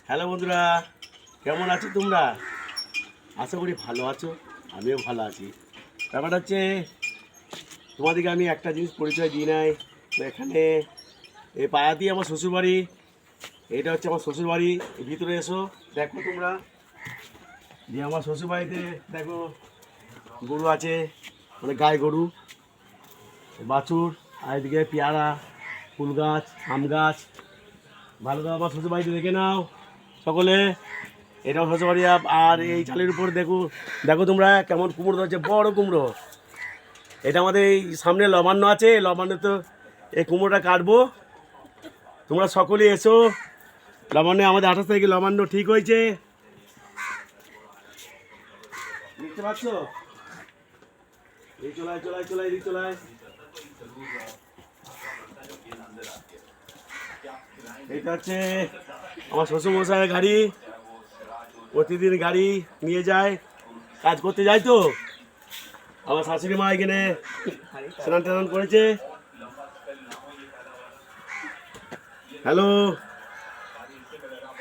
Hello বন্ধুরা, কেমন আছো তোমরা? আশা করি ভালো আছো, আমিও ভালো আছি। ব্যাপারটা হচ্ছে তোমাদেরকে আমি একটা জিনিস পরিচয় দিই নাই। তো এখানে এই পায়াতি আমার শ্বশুরবাড়ি, এটা হচ্ছে আমার শ্বশুরবাড়ি। ভিতরে এসো, দেখো তোমরা যে আমার শ্বশুরবাড়িতে দেখো গরু আছে, মানে গাই গরু, বাছুর, আর এদিকে পেয়ারা, ফুল গাছ, আম গাছ। ভালো করে আমার শ্বশুরবাড়িতে দেখে নাও সকলে। এটাও শ্বশুরবাড়ি। আর এই চালের উপর দেখো, দেখো তোমরা কেমন কুমড়ো ধরছে, বড় কুমড়ো। এটা আমাদের এই সামনে লবান্ন আছে, লবান্নে তো এই কুমড়োটা কাটবো। তোমরা সকলেই এসো লবান্নে। আমাদের 28 তারিখে লবান্ন ঠিক হয়েছে, দেখতে পাচ্ছ? এই চলায় চলায় চলায় এদিক চলায়। এটা হচ্ছে আমার শ্বশুরমশাইয়ের গাড়ি, প্রতিদিন গাড়ি নিয়ে যায়, কাজ করতে যায়। তো আমার শাশুড়ি মা এখানে স্নান টান করেছে। হ্যালো।